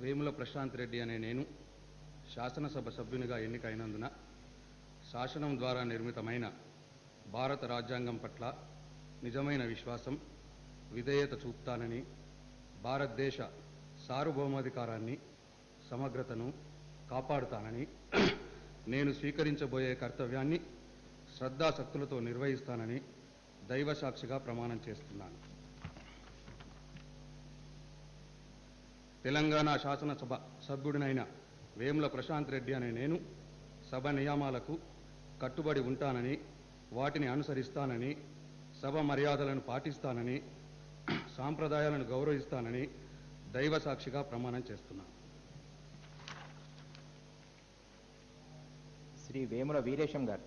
వేముల ప్రశాంత్ రెడ్డి అనే నేను శాసనసభ సభ్యునిగా ఎన్నికైనందున శాసనం ద్వారా నిర్మితమైన భారత రాజ్యాంగం పట్ల నిజమైన విశ్వాసం, విధేయత చూపుతానని, భారతదేశ సార్వభౌమాధికారాన్ని, సమగ్రతను కాపాడుతానని, నేను స్వీకరించబోయే కర్తవ్యాన్ని శ్రద్ధాశక్తులతో నిర్వహిస్తానని దైవసాక్షిగా ప్రమాణం చేస్తున్నాను. తెలంగాణ శాసనసభ సభ్యుడినైన వేముల ప్రశాంత్ రెడ్డి అనే నేను సభ నియమాలకు కట్టుబడి ఉంటానని, వాటిని అనుసరిస్తానని, సభ మర్యాదలను పాటిస్తానని, సాంప్రదాయాలను గౌరవిస్తానని దైవసాక్షిగా ప్రమాణం చేస్తున్నాను. శ్రీ వేముల వీరేశం గారు.